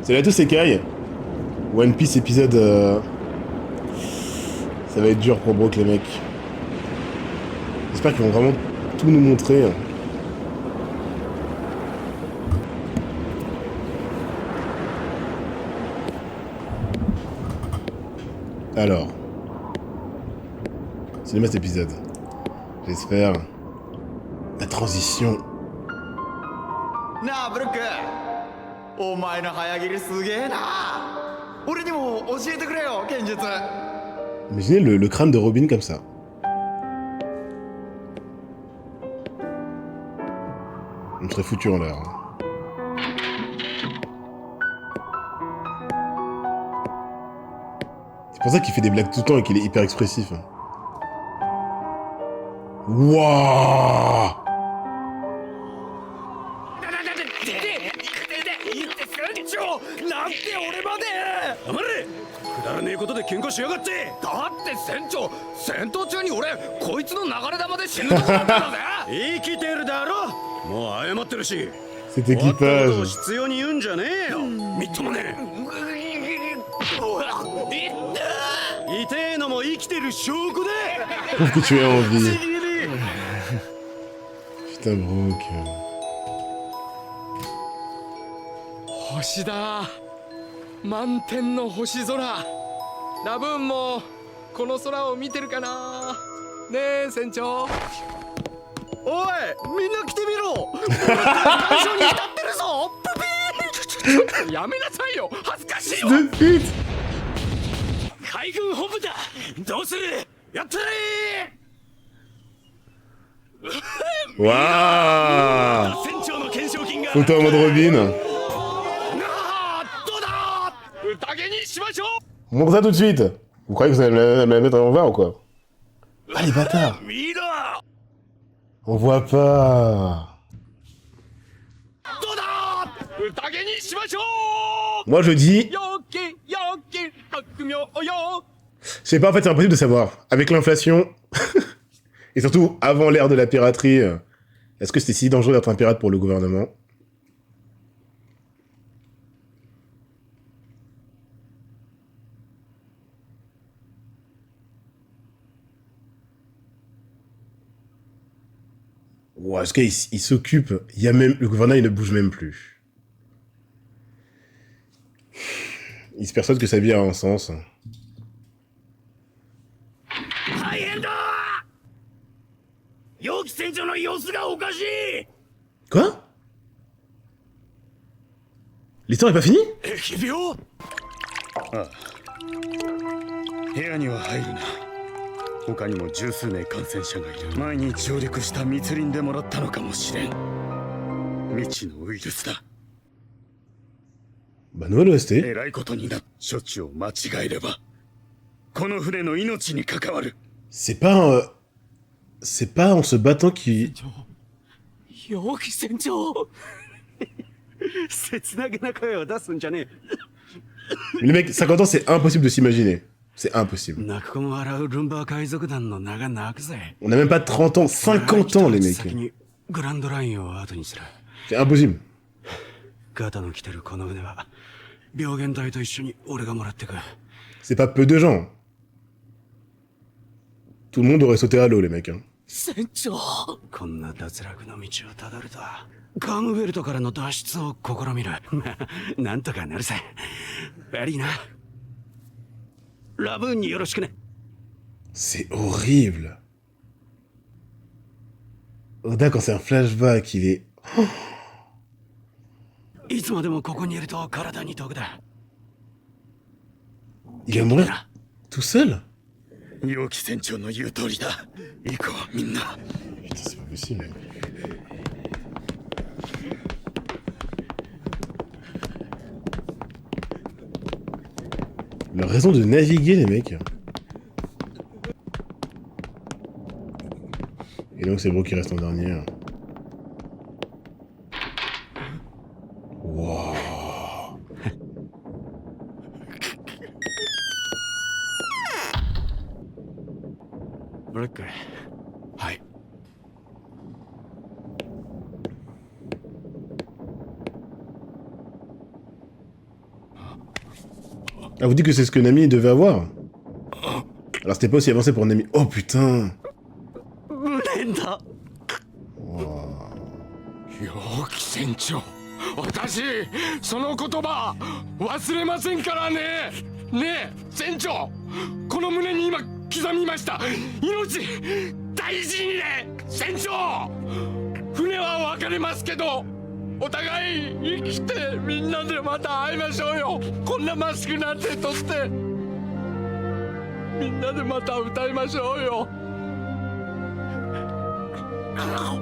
Salut à tous, c'est Kai. One Piece épisode... Ça va être dur pour Brook, les mecs. J'espère qu'ils vont vraiment tout nous montrer. Alors... Cinéma cet épisode. J'espère... La transition... なあブルックお前の早切りすげえな俺にも教えてくれよ剣術 Imaginez le crâne de Robin comme ça. On serait foutu en l'air. C'est pour ça qu'il fait des blagues tout le temps et qu'il est hyper expressif. Wouah! Cet équipage. Trouve que tu es en vie. Putain, Brook. 星だ満天の星空ラブーンもこの空を見てるかなねえ船長おいみんな来てみろ最初に浸ってるぞプピーやめなさいよ恥ずかしいよ海軍本部だどうするやったれ Waouh! Photo en mode Robin. Montre ça tout de suite. Vous croyez que vous allez me la mettre en l'envers ou quoi? Ah les bâtards. On voit pas. Moi je dis... Je sais pas, en fait c'est impossible de savoir. Avec l'inflation... Et surtout, avant l'ère de la piraterie, est-ce que c'était si dangereux d'être un pirate pour le gouvernement? Wow, ce gars, il s'occupe. Il y a même... Le gouvernement, il ne bouge même plus. Il se persuade que sa vie a un sens. Quoi? L'histoire est pas finie? 部屋には入るな。他にも十数名感染者がいる。前に上陸した密林でもらったのかもしれん。未知のウイルスだ。Bah, nouvelle OST. えらいことにな。処置を間違えれば、この船の命に関わる。C'est pas C'est pas en se battant qui... Mais les mecs, 50 ans, c'est impossible de s'imaginer. C'est impossible. On a même pas 30 ans, 50 ans, les mecs. C'est impossible. C'est pas peu de gens. Tout le monde aurait sauté à l'eau, les mecs. Hein. 船長こんな脱落の道をたどるとはカムベルトからの脱出を試みるなんとかなるさ悪いなラブーンによろしくね C'est horrible. Oda, quand c'est un flashback, il est... いつまでもここにいると体に毒だ Il va mourir tout seul? 陽気船長の言う通りだ。行こうみんな。 Putain, c'est pas possible. Leur raison de naviguer, les mecs. Et donc c'est Brook qui reste en dernier. Wow. Brook. はい。Ah, vous dites que c'est ce que Nami devait avoir? Alors c'était pas aussi avancé pour Nami. Oh putain! 無念だ。陽気船長、私その言葉忘れませんからね。ねえ船長、この胸に今刻みました。命大事にね、船長。船は別れますけど、お互い生きてみんなでまた会いましょうよ。こんなマスクなんて取ってみんなでまた歌いましょうよ。なあ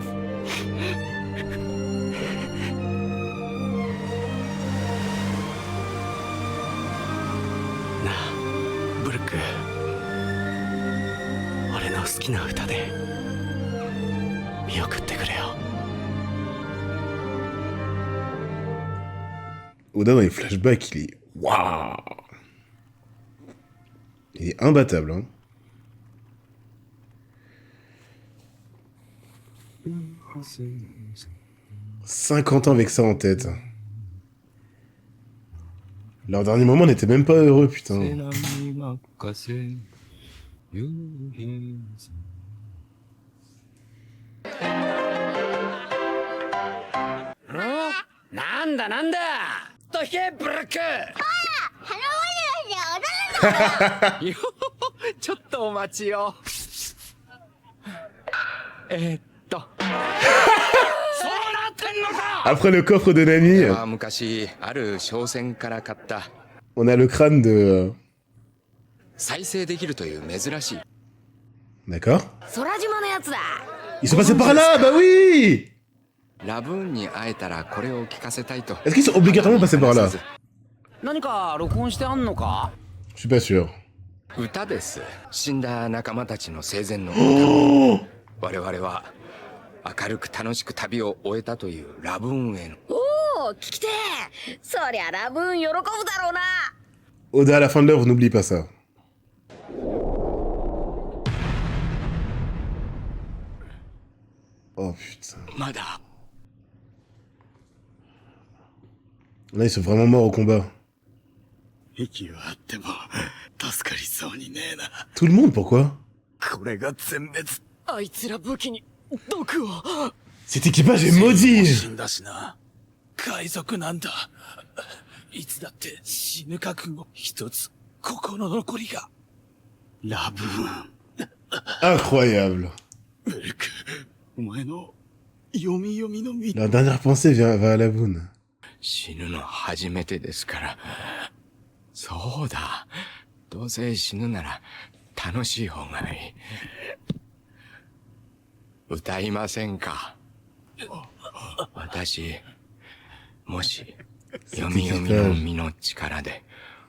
ブルック、俺の好きな歌で見送ってくれよ。 Oda dans les flashbacks, il est... Waouh! Il est imbattable, hein. « 50 ans avec ça en tête. Leur dernier moment n'était même pas heureux, putain. » なんだなんだと引けブルック。よちょっとお待ちを。そうなってんのか。 Après le coffre de Nami, 昔ある商船から買った on a le crâne de... 再生できるという珍しい。 D'accord. 空島のやつだ。 Ils sont passés par là, bah oui! ラブーンに会えたらこれを聞かせたいと。 Est-ce qu'ils sont obligatoirement passés par là? 何か録音してあんのか？ Je suis pas sûr. 歌です。死んだ仲間たちの生前の歌。我々は明るく楽しく旅を終えたというラブーンへの。おお、聞きてえ。そりゃラブーン喜ぶだろうな。 Oda, à la fin de l'œuvre, n'oublie pas ça. Oh putain. まだ Là, ils sont vraiment morts au combat. 息はあっても助かりそうにねえな。 Tout le monde, pourquoi? これが全滅。あいつら武器に毒を。 Cet équipage est maudit! 死んだしな。海賊なんだ。いつだって死ぬ覚悟一つ心残りが。ラブーン。 Incroyable. ブルク、お前の読み読みのみ。 La dernière pensée va à la boune. 死ぬの初めてですから。そうだ。どうせ死ぬなら楽しい方がいい。歌いませんか。私、もし読み読みの身の力で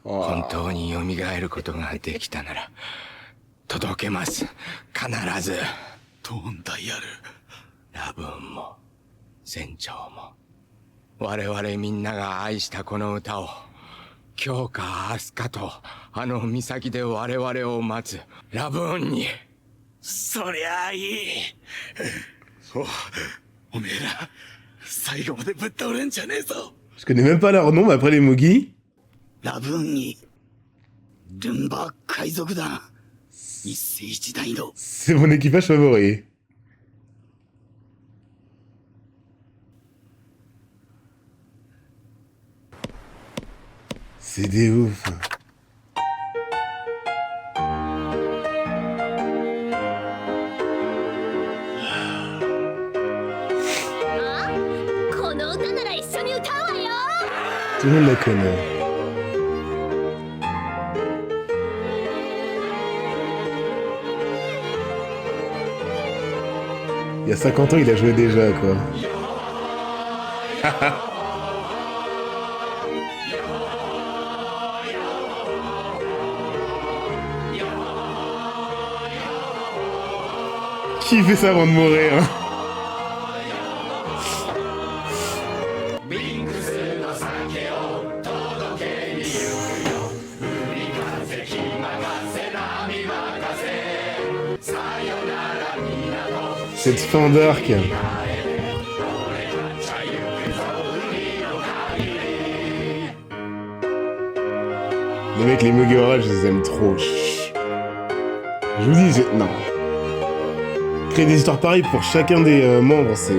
本当に蘇ることができたなら届けます。必ず。トーンダイヤル。ラブーンも船長も我々みんなが愛したこの歌を今日か明日かとあの岬で我々を待つラブーンに。そりゃあいい。おめえら最後までぶっ倒れんじゃねえぞ。 Je connais même pas leur nom, mais après les Mugi. ラブーンにルンバ海賊団一世一代の。 C'est mon équipage favori. C'est des ouf. Tout le monde la connaît. Il y a 50 ans, il a joué déjà, quoi. Qui fait ça avant de mourir, hein? Cette fin d'arc. Les mecs, les Mugiwara, je les aime trop. Je vous dis, non. Créer des histoires pareilles pour chacun des membres, c'est...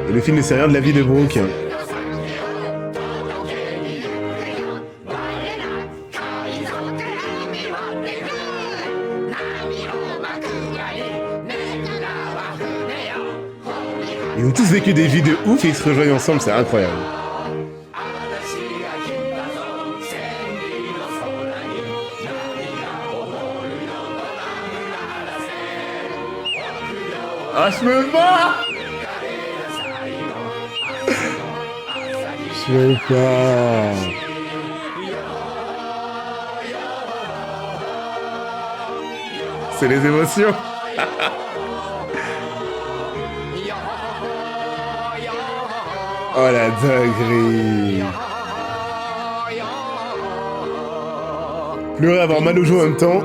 Et le film ne sait rien de la vie de Brook. Hein. Ils ont tous vécu des vies de ouf et ils se rejoignent ensemble, c'est incroyable. Ah, je me bats! Je veux pas. C'est les émotions. Oh la dinguerie. Pleurer, avoir mal aux joues en même temps.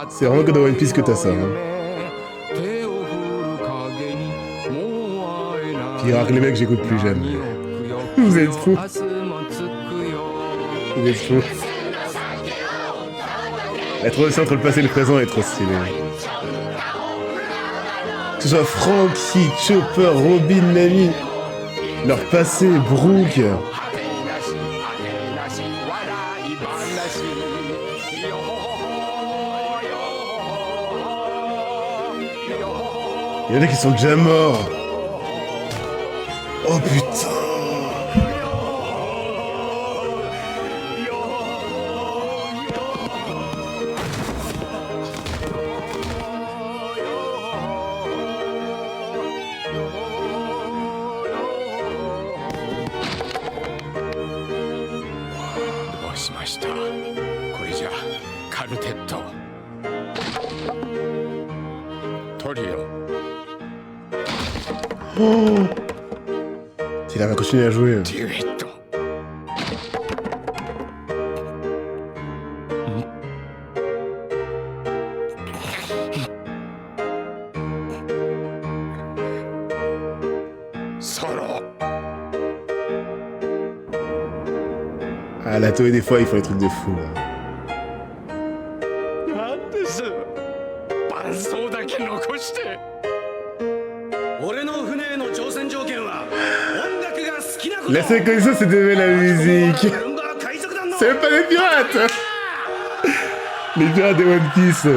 C'est vraiment que dans One Piece que t'as ça. Hein. Pire que les mecs, j'écoute plus jamais. Vous êtes fous. Vous êtes fous. La transition entre le passé et le présent est trop stylée. Que ce soit Franky, Chopper, Robin, Nami, leur passé, Brook. Il y en a qui sont déjà morts. Oh putain. Oh, il va continuer à jouer. Ah, la Toei, des fois, ils font des trucs de fou. Là. La seule condition, c'est d'aimer la musique. C'est même pas les pirates. Les pirates de One Piece.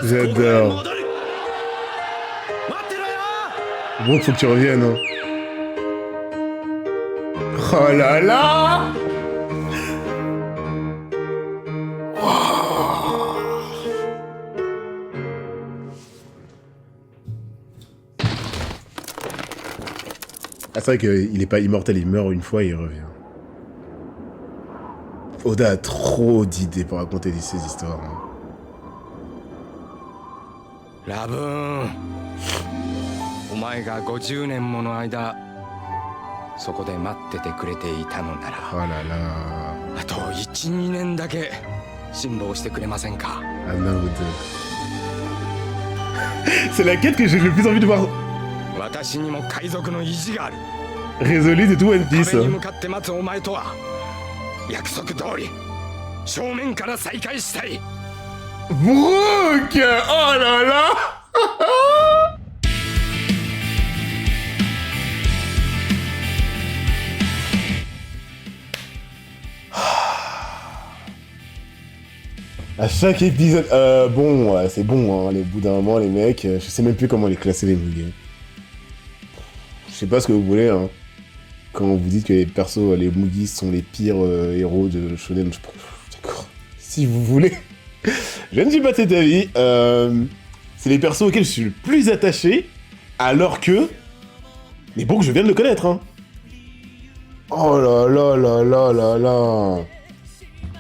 J'adore. Bon, faut que tu reviennes. Hein. Oh là là. Ah, c'est vrai qu'il est pas immortel, il meurt une fois et il revient. Oda a trop d'idées pour raconter ces histoires. Hein. Labun, お前が50年もの間そこで待っててくれていたのなら、 Oh là là. あと 1,2 年だけ辛抱してくれませんか? Un an ou deux. C'est la quête que j'ai le plus envie de voir 私にも海賊の意地がある。 résolue de tout One Piece. 壁に向かって待つお前とは約束通り正面から再会したい。 Brook! Oh là là. À chaque épisode... bon, c'est bon, hein, les bout d'un moment, les mecs, je sais même plus comment les classer, les Mugiwara. Je sais pas ce que vous voulez, hein. Quand vous dites que les persos, les Mugiwara sont les pires héros de Shonen, d'accord. Si vous voulez. Je ne suis pas de cet avis. C'est les persos auxquels je suis le plus attaché, alors que... Mais bon, je viens de le connaître, hein. Oh là là là là là là.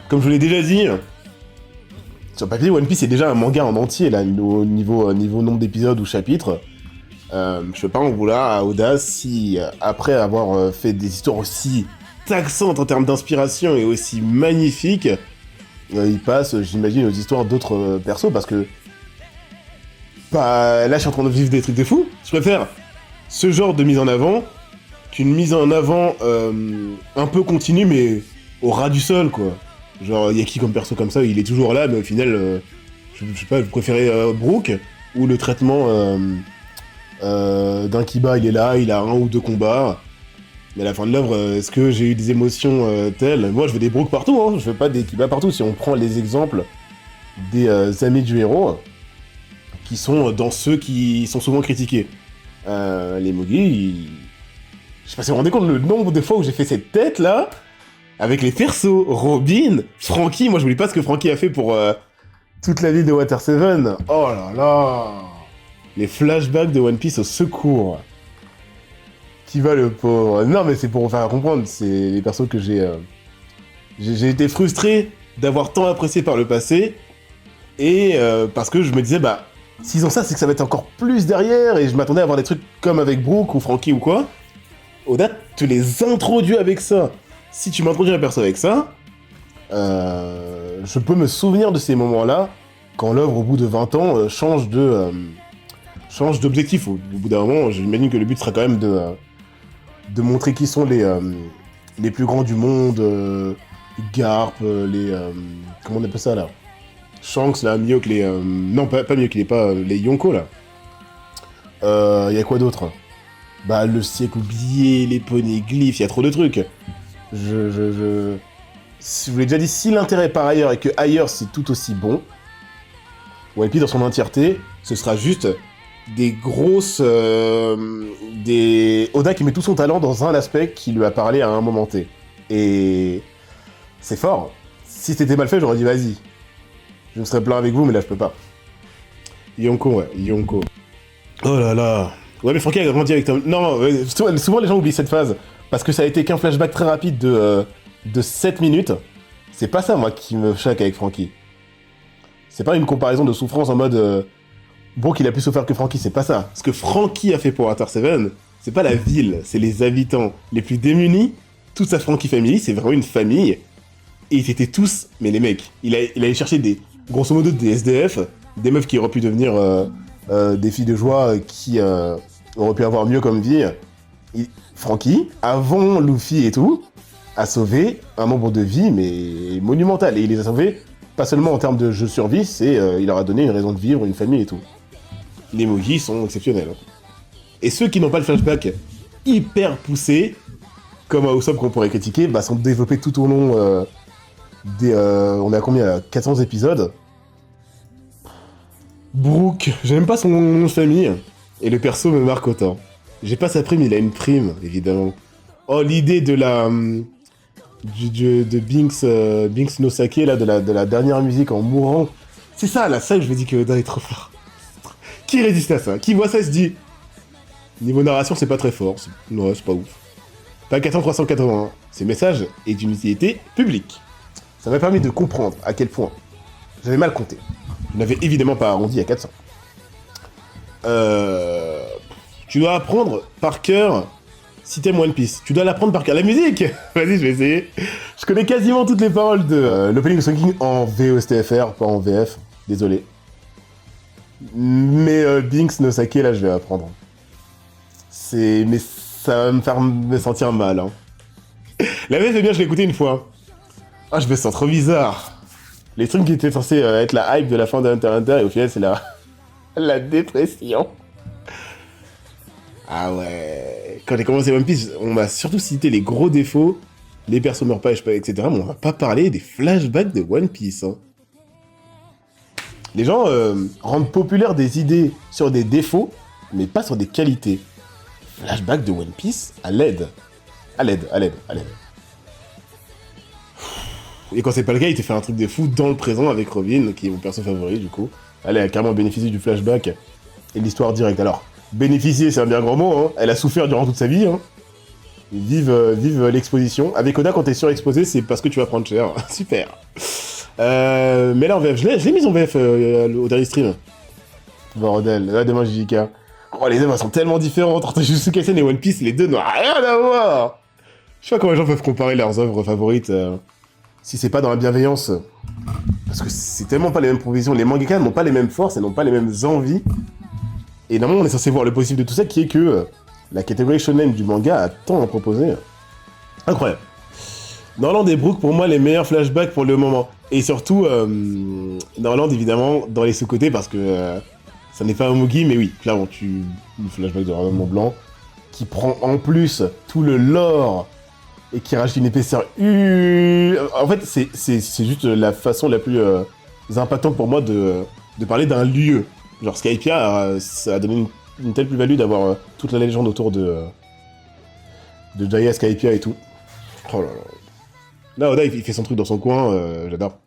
Comme je vous l'ai déjà dit... Sur papier, One Piece est déjà un manga en entier, là, au niveau nombre d'épisodes ou chapitres. Je peux pas en vouloir à Oda si, après avoir fait des histoires aussi taxantes en termes d'inspiration et aussi magnifiques, il passe, j'imagine, aux histoires d'autres persos, parce que bah là je suis en train de vivre des trucs de fou. Je préfère ce genre de mise en avant qu'une mise en avant un peu continue mais au ras du sol quoi. Genre y a qui comme perso comme ça, il est toujours là mais au final je sais pas, vous préférez Brook ou le traitement d'un Kiba, il est là, il a 1 ou 2 combats. Mais à la fin de l'œuvre, est-ce que j'ai eu des émotions telles? Moi je veux des Brook partout, hein, je veux pas des Kiba partout. Si on prend les exemples des amis du héros, qui sont dans ceux qui sont souvent critiqués. Les Mugi, je sais pas si vous vous rendez compte le nombre de fois où j'ai fait cette tête là, avec les persos, Robin, Franky, moi je n'oublie pas ce que Franky a fait pour toute la ville de Water 7. Oh là là, les flashbacks de One Piece au secours. Qui va le pauvre. Non mais c'est pour vous faire comprendre, c'est les persos que j'ai été frustré d'avoir tant apprécié par le passé, et parce que je me disais bah s'ils ont ça, c'est que ça va être encore plus derrière, et je m'attendais à avoir des trucs comme avec Brook ou Franky ou quoi. Oda te les introduit avec ça. Si tu m'introduis un perso avec ça, je peux me souvenir de ces moments-là, quand l'œuvre, au bout de 20 ans, change d'objectif. Au bout d'un moment, j'imagine que le but sera quand même de montrer qui sont les plus grands du monde, Garp, comment on appelle ça, là? Shanks, là, Mihawk, non, pas Mihawk, il est pas... les Yonko, là. Y a quoi d'autre? Bah, le siècle oublié, les poneglyphes, y a trop de trucs. Je vous l'ai déjà dit, si l'intérêt par ailleurs et que ailleurs c'est tout aussi bon, One Piece dans son entièreté, ce sera juste des grosses... Oda qui met tout son talent dans un aspect qui lui a parlé à un moment T. Et... c'est fort. Si c'était mal fait, j'aurais dit vas-y. Je me serais plaint avec vous, mais là je peux pas. Yonko, ouais, Yonko. Oh là là. Ouais, mais Franky a grandi avec Tom. Non, souvent les gens oublient cette phase. Parce que ça a été qu'un flashback très rapide de 7 minutes. C'est pas ça, moi, qui me choque avec Franky. C'est pas une comparaison de souffrance en mode... Brook, il a plus souffert que Franky, c'est pas ça. Ce que Franky a fait pour Water 7, c'est pas la ville, c'est les habitants les plus démunis. Toute sa Franky Family, c'est vraiment une famille. Et ils étaient tous... Mais les mecs, il allait chercher grosso modo des SDF, des meufs qui auraient pu devenir des filles de joie qui auraient pu avoir mieux comme vie. Franky, avant Luffy et tout, a sauvé un nombre de vies, mais monumental. Et il les a sauvés, pas seulement en termes de jeu survie, il leur a donné une raison de vivre, une famille et tout. Les Mugi sont exceptionnels. Et ceux qui n'ont pas le flashback hyper poussé, comme à Usopp qu'on pourrait critiquer, sont développés tout au long on est à combien là, 400 épisodes. Brook, j'aime pas son nom de famille, et le perso me marque autant. J'ai pas sa prime, il a une prime, évidemment. Oh, l'idée de de Binks no Sake, là, de la dernière musique en mourant. C'est ça, là, ça que je me dis que Oda est trop fort. Qui résiste à ça? Qui voit ça et se dit... Niveau narration, c'est pas très fort. Non, c'est pas ouf. Pas 4381. Ce message est d'une utilité publique. Ça m'a permis de comprendre à quel point j'avais mal compté. Je n'avais évidemment pas arrondi à 400. Tu dois apprendre par cœur si t'aimes One Piece. Tu dois l'apprendre par cœur. La musique. Vas-y, je vais essayer. Je connais quasiment toutes les paroles de l'opening de Song King en VOSTFR, pas en VF. Désolé. Mais Binks no Sake, là, je vais apprendre. Mais ça va me faire me sentir mal. Hein. La VF est bien, je l'ai écouté une fois. Ah, je me sens trop bizarre. Les trucs qui étaient censés être la hype de la fin de Hunter x Hunter, et au final, c'est la dépression. Ah ouais... Quand j'ai commencé One Piece, on m'a surtout cité les gros défauts, les persos meurent pas, etc. Mais on va pas parler des flashbacks de One Piece. Hein. Les gens rendent populaires des idées sur des défauts, mais pas sur des qualités. Flashback de One Piece à l'aide. À l'aide. Et quand c'est pas le cas, il te fait un truc de fou dans le présent avec Robin, qui est mon perso favori du coup. Elle a carrément bénéficié du flashback et de l'histoire directe. Alors, bénéficier, c'est un bien grand mot, hein. Elle a souffert durant toute sa vie. Hein. Vive l'exposition. Avec Oda, quand t'es surexposé, c'est parce que tu vas prendre cher. Super. Mais là, en VF, je l'ai mis en VF au dernier stream. Bordel, là, demain, JJK. Oh, les deux, elles sont tellement différentes. Entre Jujutsu Kaisen et One Piece, les deux n'ont rien à voir. Je sais pas comment les gens peuvent comparer leurs œuvres favorites si c'est pas dans la bienveillance. Parce que c'est tellement pas les mêmes provisions. Les mangaka n'ont pas les mêmes forces et n'ont pas les mêmes envies Et normalement, on est censé voir le positif de tout ça, qui est que la catégorie shonen du manga a tant à proposer. Incroyable. Norland et Brooke, pour moi, les meilleurs flashbacks pour le moment. Et surtout, Norland, évidemment, dans les sous-côtés, parce que ça n'est pas un Mugi, mais oui, clairement, le flashback de Raymond Blanc, qui prend en plus tout le lore et qui rajoute une épaisseur. En fait, c'est juste la façon la plus impactante pour moi de parler d'un lieu. Genre, Skypiea, ça a donné une telle plus-value d'avoir toute la légende autour de Jaya, Skypiea et tout. Oh là là. Là, Oda, il fait son truc dans son coin, j'adore.